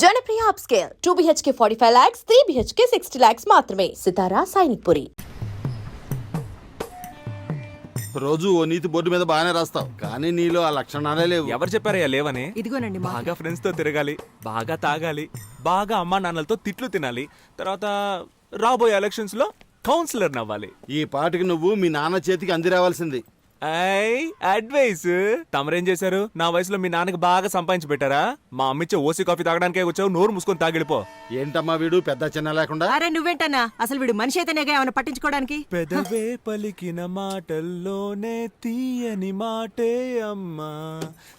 Janapriya upscale 2 BHK 45 lakhs, 3 BHK 60 lakhs మాత్రమే. సితారా సైనిక్పురి. రోజు ఓ నీతి board మీద బాగానే రాస్తావు, కానీ నీలో ఆ లక్షణాలే లేవు. ఎవరు చెప్పారయ్యా లేవని? ఇదిగోనండి బాగా ఫ్రెండ్స్ తో తిరగాలి, బాగా తాగాలి, బాగా అమ్మా నాన్నలతో తిట్లు తినాలి, తర్వాత రాబోయే ఎలక్షన్స్ లో కౌన్సిలర్ నవ్వాలి. ఈ పాటికి నువ్వు మీ నాన్న చేతికి అంది రావాల్సింది. అడ్వైస్ తమరేం చేశారు? నా వయసులో మీ నాన్నకి బాగా సంపాదించి పెట్టారా? మా అమ్మిచ్చే ఓసీ కాఫీ తాగడానికే వచ్చావు, నోరు మూసుకొని తాగిడిపో. ఏంటమ్మా వీడు పెద్ద చిన్న లేకుండా? అరే నువ్వేంటన్నా, అసలు వీడు మనిషి అయితేనేగా ఏమైనా పట్టించుకోవడానికి? పెదవే పలికిన మాటల్లోనే తీయని మాటే అమ్మా,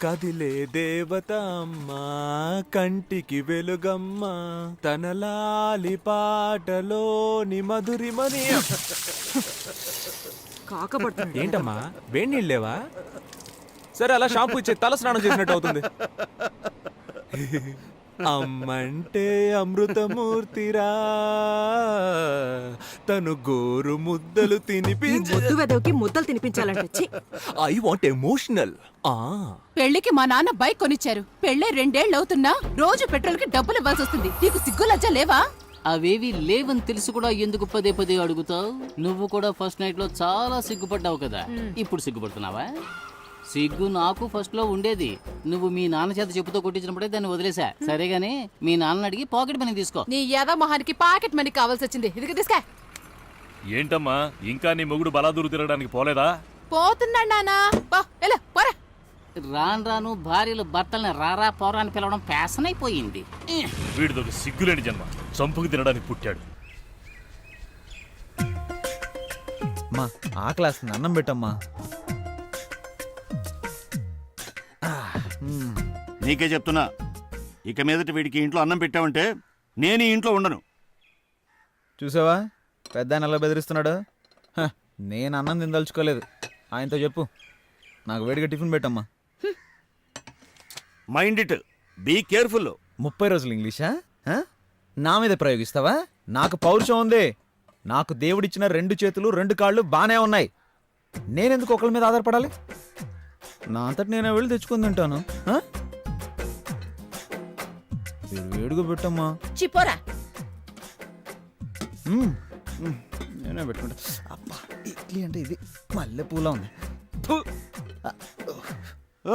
కదిలే దేవత అమ్మా, కంటికి వెలుగమ్మా, తన లాలి పాటలోని మధురిమని. ఏంటమ్మా వేడి నీళ్ళు లేవా? సరే అలా షాంపూ ఇచ్చే, తల స్నానం చేసినట్టు అవుతుంది. అమ్మంటే అమృతమూర్తిరా, తను గోరు ముద్దలు తినిపించి ముద్దలు తినిపించాలంటే ఐ వాంట్ ఎమోషనల్. పెళ్లికి మా నాన్న బైక్ కొనిచ్చారు. పెళ్ళే 2 ఏళ్ళు అవుతున్నా రోజు పెట్రోల్ కి డబ్బులు ఇవ్వాల్సి వస్తుంది. నీకు సిగ్గు లజ్జ లేవా? అవేవి లేవని తెలిసి కూడా ఎందుకు పదే పదే అడుగుతావు? నువ్వు కూడా ఫస్ట్ నైట్ లో చాలా సిగ్గుపడ్డావు కదా, ఇప్పుడు సిగ్గుపడుతున్నావా? సిగ్గు నాకు ఫస్ట్ లో ఉండేది. నువ్వు మీ నాన్న చేత చెప్పుతో కొట్టించినప్పుడే దాన్ని వదిలేసా. సరేగాని మీ నాన్న అడిగి పాకెట్ మనీ తీసుకో. నీ యాద మొహానికి పాకెట్ మనీ కావాల్సి వచ్చింది. ఇదిగో తీసుకో. ఏంటమ్మా ఇంకా నీ మొగుడు బలాదూరు తిరగడానికి పోలేదా? పోతున్నాడు నానా. రాను రాను భార్యలు భర్తల్ని రారా పోరా అని పిలవడం ఫ్యాషన్ అయిపోయింది. వీడిదొక సిగ్గులేని జన్మ, చంపుకు తినడానికి పుట్టాడు. మా ఆ క్లాస్ అన్నం పెట్టమ్మా. నీకే చెప్తున్నా, ఇక మీదట వీడికి ఇంట్లో అన్నం పెట్టావంటే నేను ఈ ఇంట్లో ఉండను. చూసావా పెద్ద ఆయన ఎలా బెదిరిస్తున్నాడు? నేను అన్నం తినదలుచుకోలేదు. ఆయనతో చెప్పు నాకు వేడిగా టిఫిన్ పెట్టమ్మా. Mind it, be careful. 30 రోజులు ఇంగ్లీషా? నా మీద ప్రయోగిస్తావా? నాకు పౌరుషం ఉంది. నాకు దేవుడిచ్చిన 2 చేతులు 2 కాళ్ళు బానే ఉన్నాయి. నేనెందుకు ఒకళ్ళ మీద ఆధారపడాలి? నా అంతటి నేను వెళ్ళి తెచ్చుకుని తింటాను. వేడిగా పెట్టమ్మా. చిపోరా. నేనే పెట్టుకుంటా. అబ్బా ఇడ్లీ అంటే ఇది మల్లె పూల ఉంది.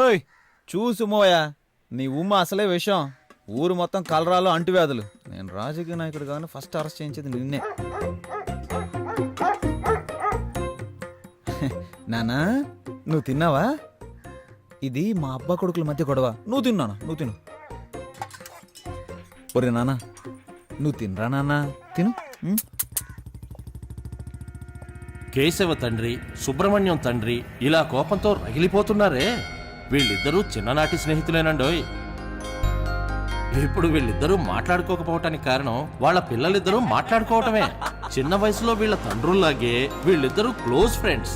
ఓయ్ చూసు మోయా, నీ ఉమ్మ అసలే విషయం. ఊరు మొత్తం కలరాలు అంటువ్యాధులు. నేను రాజకీయ నాయకుడు కానీ ఫస్ట్ అరెస్ట్ చేయించేది నిన్నే. నానా నువ్వు తిన్నావా? ఇది మా అబ్బా కొడుకుల మధ్య గొడవ. నువ్వు తిన్నానా? నువ్వు తిను. ఒరే నాన్న నువ్వు తినరా నాన్న, తిను. కేశవ తండ్రి, సుబ్రహ్మణ్యం తండ్రి ఇలా కోపంతో రగిలిపోతున్నారే. వీళ్ళిద్దరూ చిన్ననాటి స్నేహితులేనండోయ్. ఇప్పుడు వీళ్ళిద్దరూ మాట్లాడుకోకపోవటానికి కారణం వాళ్ళ పిల్లలిద్దరూ మాట్లాడుకోవటమే. చిన్న వయసులో వీళ్ళ తండ్రుల్లాగే వీళ్ళిద్దరూ క్లోజ్ ఫ్రెండ్స్.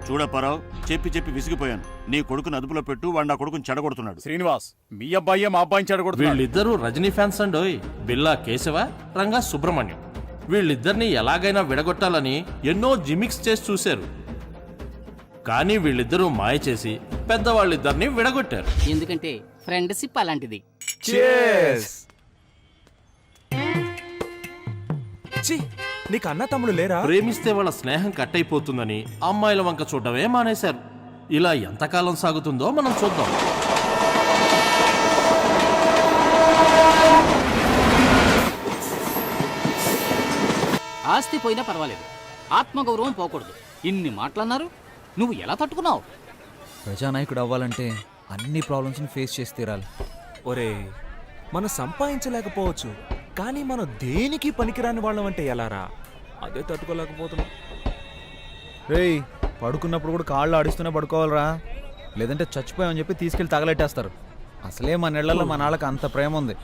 చూడప్పారావు, చెప్పి చెప్పి విసిగిపోయాను. నీ కొడుకుని అదుపులో పెట్టు, వాడు నా కొడుకుని చెడగొడుతున్నాడు. శ్రీనివాస్, మీ అబ్బాయి మా అబ్బాయిని చెడగొడుతున్నాడు. వీళ్ళిద్దరూ రజనీ ఫ్యాన్స్ అండోయ్. బిల్లా కేశవ, రంగా సుబ్రహ్మణ్యం. వీళ్ళిద్దరిని ఎలాగైనా విడగొట్టాలని ఎన్నో జిమిక్స్ చేసి చూశారు. కానీ వీళ్ళిద్దరూ మాయ చేసి పెద్దవాళ్ళిద్దరిని విడగొట్టారు. ఎందుకంటే ఫ్రెండ్షిప్ అలాంటిది. నీకు అన్న తమ్ముడు లేరా? ప్రేమిస్తే వాళ్ళ స్నేహం కట్ అయిపోతుందని అమ్మాయిల వంక చూడటమే మానేశారు. ఇలా ఎంతకాలం సాగుతుందో మనం చూద్దాం. ఆస్తి పోయినా పర్వాలేదు, ఆత్మగౌరవం పోకూడదు. ఇన్ని మాటలన్నారు, నువ్వు ఎలా తట్టుకున్నావు? ప్రజానాయకుడు అవ్వాలంటే అన్ని ప్రాబ్లమ్స్ని ఫేస్ చేసి తీరాలి. ఒరే మనం సంపాదించలేకపోవచ్చు, కానీ మనం దేనికి పనికిరాని వాళ్ళం అంటే ఎలారా? అదే తట్టుకోలేకపోతున్నాం. రేయ్ పడుకున్నప్పుడు కూడా కాళ్ళు ఆడిస్తూనే పడుకోవాలరా, లేదంటే చచ్చిపోయామని చెప్పి తీసుకెళ్ళి తగలెట్టేస్తారు. అసలే మన నెలల్లో మన వాళ్ళకి అంత ప్రేమ ఉంది.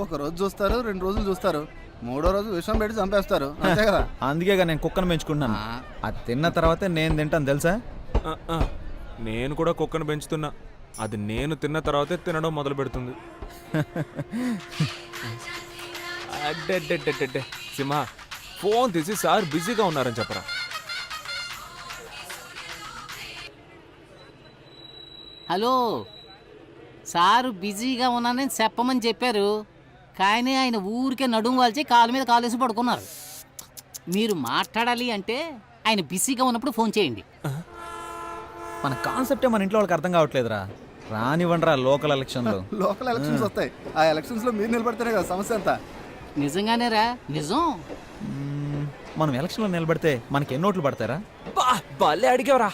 ఒక రోజు చూస్తారు, 2 రోజులు చూస్తారు, 3వ రోజు విషం పెట్టి చంపేస్తారు. అంతే కదా. అందుకేగా నేను కుక్కను పెంచుకుంటున్నాను. అది తిన్న తర్వాతే నేను తింటాను తెలుసా? నేను కూడా కుక్కను పెంచుతున్నా. అది నేను తిన్న తర్వాతే తినడం మొదలు పెడుతుంది. సింహ ఫోన్ తీసి సార్ బిజీగా ఉన్నారని చెప్పరా. హలో సారు బిజీగా ఉన్నానని చెప్పమని చెప్పారు. కానీ ఆయన ఊరికే నడుము వాల్చి కాలు మీద కాలేసి పడుకున్నారు. మీరు మాట్లాడాలి అంటే ఆయన బిజీగా ఉన్నప్పుడు ఫోన్ చేయండి. మన కాన్సెప్టే మన ఇంట్లో వాళ్ళకి అర్థం కావట్లేదురా. రానివ్వండిరా లోకల్ ఎలక్షన్లు. లోకల్ ఎలక్షన్స్ వస్తాయి. ఆ ఎలక్షన్స్ లో మీరు నిలబడితేనే కదా సమస్య అంతా. నిజంగానేరా, నిజం. మనం ఎలక్షన్లో నిలబడితే మనకి ఎన్ని ఓట్లు పడతారా? భలే అడిగావరా.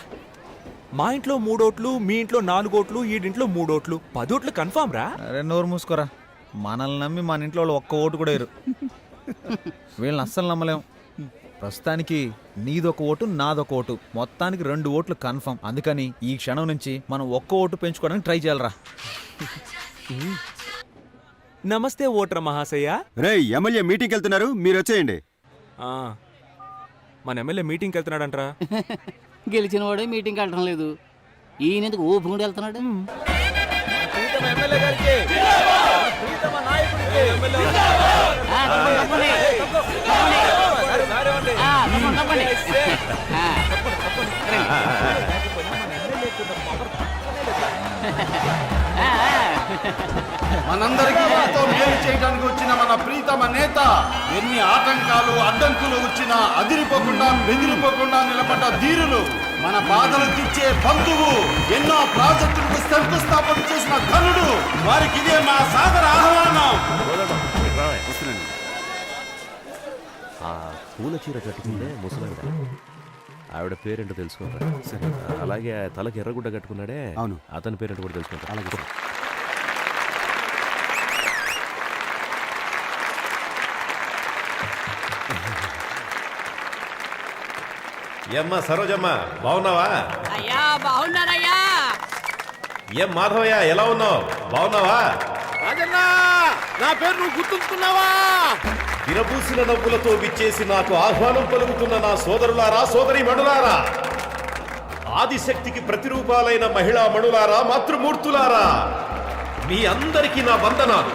మా ఇంట్లో 3 ఓట్లు, మీ ఇంట్లో 4 ఓట్లు, ఈడింట్లో 3 ఓట్లు, 10 ఓట్లు కన్ఫామ్ రా. అరే నోరు మూసుకోరా. మనల్ని నమ్మి మన ఇంట్లో వాళ్ళు ఒక్క ఓటు కూడా వేరు. వీళ్ళని అస్సలు నమ్మలేం. ప్రస్తుతానికి నీదొక ఓటు, నాదొక ఓటు, మొత్తానికి 2 ఓట్లు కన్ఫర్మ్. అందుకని ఈ క్షణం నుంచి మనం ఒక్క ఓటు పెంచుకోవడానికి ట్రై చేయాలరా. నమస్తే ఓటర్ మహాశయ. రే ఎమ్మెల్యే మీటింగ్కి వెళ్తున్నారు, మీరు వచ్చేయండి. ఆ, మన ఎమ్మెల్యే మీటింగ్కి వెళ్తున్నాడంట్రా. గెలిచిన వాడే మీటింగ్కి వెళ్ళడం లేదు. ఈయన ఎందుకు ఓపెన్ కూడా వెళ్తున్నాడు? ఆ, తప్పండి, తప్పండి. ఆ, తప్పండి, తప్పండి. ఆ, ఆ, ఆ. మనందరికీ ఎంతో మేలు చేయడానికి వచ్చిన మన ప్రీతమ నేత ఎన్ని ఆటంకాలు అడ్డంకులు వచ్చినా అదిరిపోకుండా బెదిరిపోకుండా నిలబడ్డ ధీరులు, మన బాధలు తీర్చే బంధువు, ఎన్నో ప్రాజెక్టులకు శంకుస్థాపన చేసిన ఘనుడు, వారికి ఇదే మా సాదర ఆహ్వానం. ఆ పూల చీర కట్టుకుంటే ముసలావిడ, ఆవిడ పేరేంటో తెలుసుకుంటా. అలాగే తలకి ఎర్రగుడ్డ కట్టుకున్నాడే, అవును, అతని పేరేంటో కూడా తెలుసుకుంటా. అలాగే ఏమ్మా సరోజమ్మ, బాగున్నావా? అయ్యా బాగున్నానయ్యా. ఏం మాధవయ్య, ఎలా ఉన్నావు? బాగున్నావా? రాజన్న, నా పేరు నువ్వు గుర్తుంచుకున్నావా? విరబూసిన నవ్వులతో విచ్చేసి నాకు ఆహ్వానం పలుకుతున్న నా సోదరులారా, సోదరి మణులారా, ఆదిశక్తికి ప్రతిరూపాలైన మహిళా మణులారా, మాతృమూర్తులారా, మీ అందరికీ నా వందనాలు.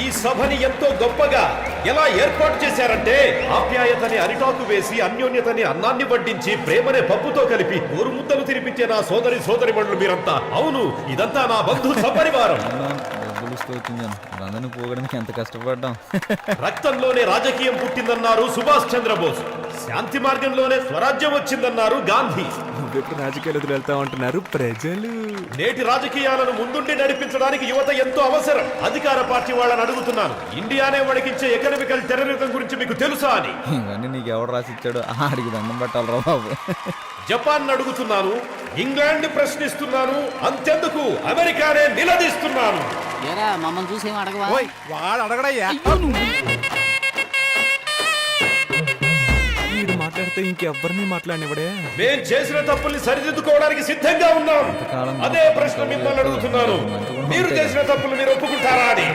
ఈ సభని ఎంతో గొప్పగా ఎలా ఏర్పాటు చేశారంటే, ఆప్యాయతని అరిటాకు వేసి, అన్యోన్యతని అన్నాన్ని వడ్డించి, ప్రేమనే పప్పుతో కలిపి ఊరు ముద్దలు తినిపించే నా సోదరి సోదరిమణులు మీరంతా. అవును, ఇదంతా నా బంధు సపరివారం. అందరినీ పోగడానికి ఎంత కష్టపడ్డాం. రక్తంలోనే రాజకీయం పుట్టిందన్నారు సుభాష్ చంద్రబోస్, శాంతి మార్గంలోనే స్వరాజ్యం వచ్చిందన్నారు గాంధీ. నువ్వెప్పుడు రాజకీయాలకు వెళ్తా ఉంటున్నారు ప్రజలు. నేటి రాజకీయాలను ముందుండి నడిపించడానికి యువత ఎంతో అవసరం. అధికార పార్టీ వాళ్ళని అడుగుతున్నాను, ఇండియానే వణికించే ఎకనామికల్ టెర్రరిజం గురించి మీకు తెలుసా అని. ఇవన్నీ నీకు ఎవడు రాసిచ్చాడు? ఆడికి దండం పెట్టాలరా బాబు. జపాన్ అడుగుతున్నాను, ఇంగ్లాండ్ ప్రశ్నిస్తున్నాను, అంతెందుకు అమెరికానే నిలదీస్తున్నాను. ఏరా మమ్మల్ని చూసి ఏం అడగవా? వాడు అడగడయ్యా. వీడు మాట్లాడితే ఇంకెవ్వరిని మాట్లాడినవాడే. మేం చేసిన తప్పుల్ని సరిదిద్దుకోవడానికి సిద్ధంగా ఉన్నాం. అదే ప్రశ్న మిమ్మల్ని అడుగుతున్నాను, మీరు చేసిన తప్పులు మీరు ఒప్పుకుంటారా అని.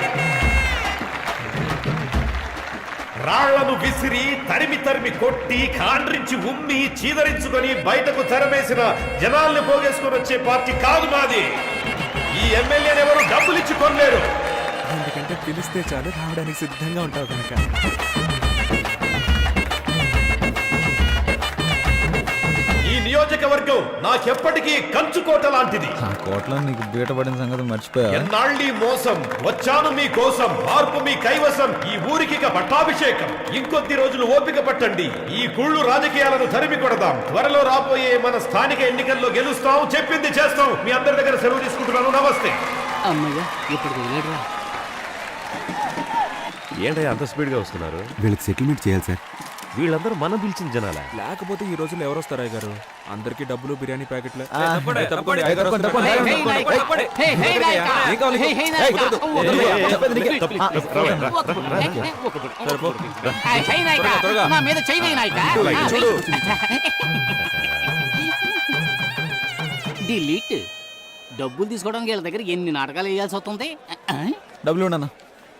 రాళ్లను విసిరి, తరిమి తరిమి కొట్టి, కాండ్రించి ఉమ్మి, చీదరించుకొని బయటకు తెరమేసిన జనాల్ని పోగేసుకొని వచ్చే పార్టీ కాదు మాది. ఈ ఎమ్మెల్యేని ఎవరు డబ్బులిచ్చి కొనలేరు. ఎందుకంటే పిలిస్తే చాలు రావడానికి సిద్ధంగా ఉంటావు కనుక. ఈ నియోజకవర్గం నాకెప్పటికీ కంచుకోట లాంటిది. ఆ కోట్లో నీకు బీటపడిన సంగతి మర్చిపోయా. ఎన్నాళ్ళీ మోసం, వచ్చాను మీ కోసం, మార్పు మీ కైవసం, ఈ ఊరికి పట్టాభిషేకం. ఇంకొద్ది రోజులు ఓపిక పట్టండి, ఈ కుళ్ళు రాజకీయాలను తరిమి కొడదాం. త్వరలో రాబోయే మన స్థానిక ఎన్నికల్లో గెలుస్తాం, చెప్పింది చేస్తాం. మీ అందరి దగ్గర సెలవు తీసుకుంటున్నాను. నమస్తే. అమ్మయ్య, ఇప్పుడు వదిలేడురా. ఏంటయ్యా అంత స్పీడ్గా వస్తున్నారు? వీళ్ళకి సెటిల్మెంట్ చేయాలి సార్. వీళ్ళందరూ మనం పిలిచిన జనాలా? లేకపోతే ఈ రోజుల్లో ఎవరు వస్తారా గారు? అందరికి డబ్బులు, బిర్యానీ ప్యాకెట్లు. హే, హే నాయకా! హే, హే నాయకా! హే నాయకా! నా మీద చెయ్యి వేయి నాయకా! డిలీట్. డబ్బులు తీసుకోవడానికి వీళ్ళ దగ్గర ఎన్ని నాటకాలు వేయాల్సి వస్తుంది. డబ్బులు ఉండన్నా.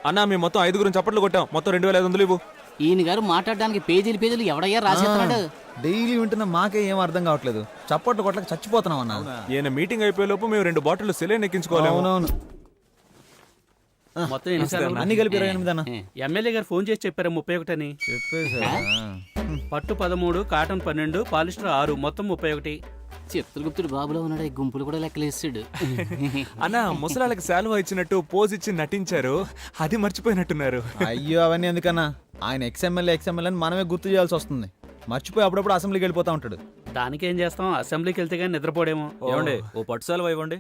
అన్నా మేము మొత్తం 5 చప్పట్లు కొట్టాం. మొత్తం 2500 ఇవ్వు. ఈయన గారు మాట్లాడడానికి పేజీలు ఎవడయ్యా రాసేస్తున్నాడు? డైలీ వింటున్న మాకే ఏం అర్థం కావట్లేదు. చప్పట్లు కొట్లకి చచ్చిపోతున్నాం అన్న. ఈయన మీటింగ్ అయిపోయే లోపు మేము 2 బాటిల్ సెలైన్ ఎక్కించుకోవాలి. అవునవును. మొత్తం అన్ని కలిపి 28 అన్న. ఎమ్మెల్యే గారు ఫోన్ చేసి చెప్పారు 31 అని. చెప్పేసా? పట్టు 13, కాటన్ 12, పాలిస్టర్ 6, మొత్తం 31. చిత్రగుప్తుడు బాబులో ఉన్నాడు, ఈ గుంపులు కూడా లెక్కలేసాడు. అన్న ముసలాళ్ళకి శాలువా ఇచ్చినట్టు పోజ్ ఇచ్చి నటించారు, అది మర్చిపోయినట్టున్నారు. అయ్యో అవన్నీ ఎందుకన్నా, ఆయన ఎక్స్ఎమ్మెల్యే అని మనమే గుర్తు చేయాల్సి వస్తుంది. మర్చిపోయి అప్పుడప్పుడు అసెంబ్లీకి వెళ్ళిపోతా ఉంటాడు. దానికేం చేస్తాం, అసెంబ్లీకి వెళ్తే కానీ నిద్రపోడేమో. ఏమండి ఓ పట్టు శాలువా ఇవ్వండి.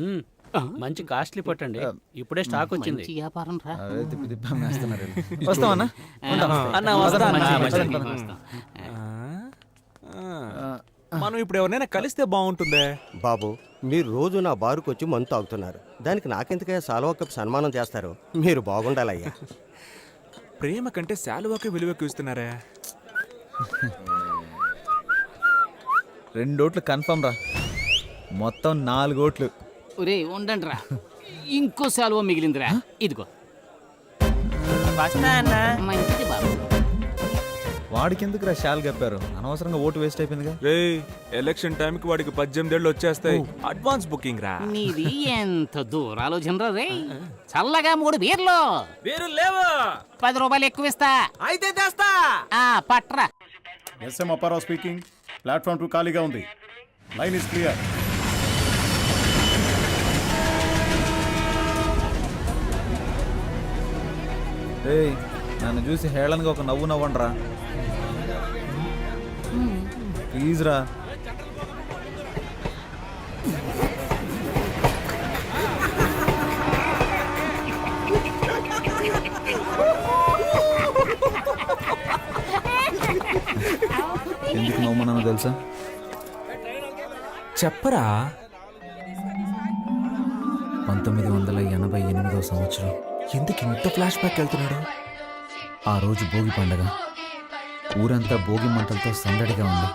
మ్మ్. మంచి కాస్ట్లీ పట్టండి, ఇప్పుడే స్టాక్ వచ్చింది. మంచి వ్యాపారం రా. అవే తిప్పి తిప్పి అమ్మేస్తున్నారు వీళ్ళు. వస్తామన్నా అన్న వస్తా అన్న. మంచిది, వస్తాం. మనం ఇప్పుడు ఎవరినైనా కలిస్తే బాగుంటుందే. బాబు, మీరు రోజు నా బారుకు వచ్చి మందు తాగుతున్నారు, దానికి నాకెందుకయ్యా సాల్వా కప్ సన్మానం చేస్తారు? మీరు బాగుండాలయ్యా. ప్రేమ కంటే శాలువాకే విలువకు ఇస్తున్నారే. 2 ఓట్లు కన్ఫర్మ్ రా, మొత్తం 4 ఓట్లు. ఒరే ఉండండి రా, ఇంకో శాలువా మిగిలిందిరా, ఇదిగో. మంచిది బాబు. వాడికి ఎందుకు రా షాల్ కప్పారు, అనవసరంగా ఓటు వేస్ట్ అయిపోయిందిగా. రే ఎలక్షన్ టైంకి వాడికి 18 ఏళ్ళు వచ్చేస్తాయి. అడ్వాన్స్ బుకింగ్ రా. నీది ఎంత దూరాలోచనరా రే. చల్లగా 3 బీర్లు. వేరు లేవా? 10 రూపాయలు ఎక్కువ ఇస్తా. అయితే తెస్తా. పట్రా. S M Apparao speaking. ప్లాట్ఫామ్ 2 ఖాళీగా ఉంది. Line is clear. ఏయ్, నన్ను చూసి హేళనగా ఒక నవ్వు నవ్వండి రా ప్లీజ్ రా. ఎందుకు నవ్వుమన్నానో తెలుసా? చెప్పరా. 1988వ సంవత్సరం. ఎందుకు ఇంత ఫ్లాష్ బ్యాక్ వెళ్తున్నాడు? ఆ రోజు భోగి పండగ, ఊరంతా భోగి మంటలతో సందడిగా ఉంది.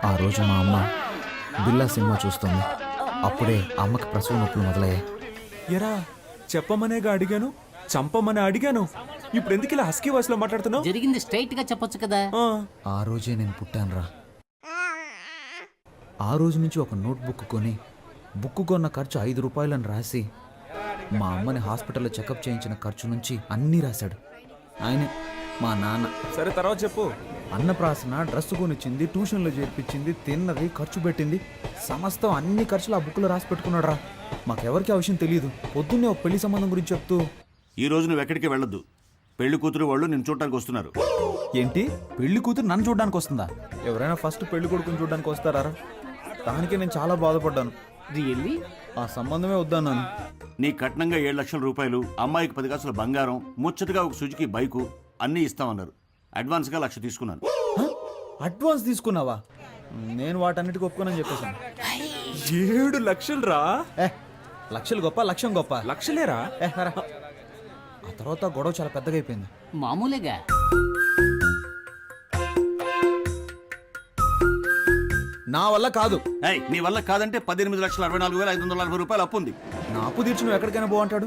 ఆ రోజు మా అమ్మ బిల్లా సినిమా చూస్తుంది. అప్పుడే అమ్మకి ప్రసవ నొప్పులు మొదలయ్యాయి. ఎరా చెప్పమనేగా అడిగాను, చంపమని అడిగాను. ఇప్పుడు ఎందుకు ఇలా హస్కీ వాయిస్ లో మాట్లాడుతున్నావు? జరిగింది స్ట్రైట్ గా చెప్పొచ్చు కదా. ఆ రోజే నేను పుట్టానురా. ఆ రోజు నుంచి ఒక నోట్బుక్ కొని బుక్ కొన్న ఖర్చు 5 రూపాయలని రాసి మా అమ్మని హాస్పిటల్లో చెకప్ చేయించిన ఖర్చు నుంచి అన్నీ రాశాడు ఆయనే, మా నాన్న. సరే తర్వాత చెప్పు. అన్నప్రాసన, డ్రెస్ కొనిచ్చింది, ట్యూషన్లో చేర్పించింది, తిన్నది, ఖర్చు పెట్టింది, సమస్తం అన్ని ఖర్చులు ఆ బుక్లో రాసి పెట్టుకున్నాడు రా. మాకెవరికి ఆ విషయం తెలియదు. పొద్దున్నే ఒక పెళ్లి సంబంధం గురించి చెప్తూ, ఈ రోజు నువ్వు ఎక్కడికి వెళ్ళొద్దు, పెళ్లి కూతురు వాళ్ళు నిన్ను చూడటానికి వస్తున్నారు. ఏంటి పెళ్లి కూతురు నన్ను చూడడానికి వస్తుందా? ఎవరైనా ఫస్ట్ పెళ్లి కొడుకుని చూడడానికి వస్తారా? దానికే నేను చాలా బాధపడ్డాను. రియల్లీ? ఆ సంబంధమే వద్దన్నాను. నీ కట్నంగా 7 లక్షల రూపాయలు, అమ్మాయికి 10 కాసుల బంగారం, ముచ్చటగా ఒక సుజుకి బైకు అన్నీ ఇస్తామన్నారు. అడ్వాన్స్గా 1,00,000 తీసుకున్నాను. అడ్వాన్స్ తీసుకున్నావా? నేను వాటన్నిటికీ ఒప్పుకోనని చెప్పేశాను. 7 లక్షలు రా. లక్షలు గొప్ప, లక్ష్యం గొప్ప. లక్షలేరా? ఆ తర్వాత గొడవ చాలా పెద్దగా అయిపోయింది. మామూలుగా నా వల్ల కాదు. నీ వల్ల కాదంటే 18,64,540 రూపాయలు అప్పు ఉంది. నా అప్పు తీర్చి నువ్వు ఎక్కడికైనా బాగుంటాడు.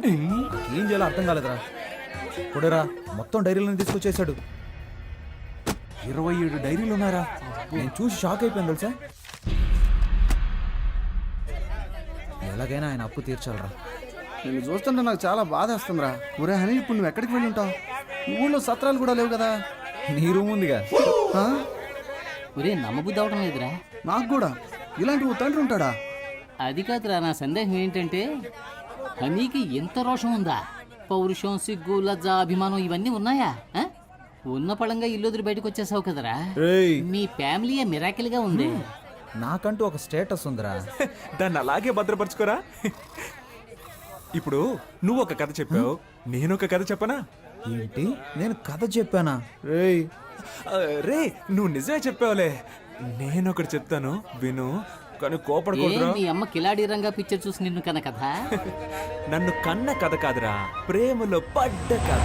ఏం చేయాలో అర్థం కాలేదురా. కొడేరా మొత్తం డైరీలను తీసుకొచ్చేసాడు. 27 డైరీలు ఉన్నారా? నేను చూసి షాక్ అయిపోయాను తెలుసా. ఎలాగైనా ఆయన అప్పు తీర్చాలరా. నేను చూస్తుంటే నాకు చాలా బాధ వస్తుందిరా. ఒరే హనీ, ఇప్పుడు నువ్వు ఎక్కడికి వెళ్ళి ఉంటావు? ఊళ్ళో సత్రాలు కూడా లేవు కదా. నీ రూమ్ ఉందిగా. ఒరే నమ్మబుద్ధి అవడం లేదురా. నాకు కూడా ఇలాంటి ఓ తండ్రి ఉంటాడా? అది కాదురా, నా సందేహం ఏంటంటే హనీకి ఎంత రోషం ఉందా? పౌరుషం, సిగ్గు, లజ్జ, అభిమానం ఇవన్నీ ఉన్నాయా? ఉన్న పళంగా ఇల్లు వదిలి బయటకు వచ్చేసావు కదరా. మీ ఫ్యామిలీ మిరాకిల్ గా ఉంది. నాకంటూ ఒక స్టేటస్ ఉందిరా. దాన్ని అలాగే భద్రపరచుకోరా. ఇప్పుడు నువ్వు ఒక కథ చెప్పావు, నేను ఒక కథ చెప్పనా? ఏంటి, నేను కథ చెప్పానా? రే నువ్వు నిజమే చెప్పావులే. నేను ఒకటి చెప్తాను విను, కానీ కోపడకూడదురా. మీ అమ్మ కిలాడి రంగా పిక్చర్ చూసి నిన్ను కన్న కథ. నన్ను కన్న కథ కాదురా, ప్రేమలో పడ్డ కథ.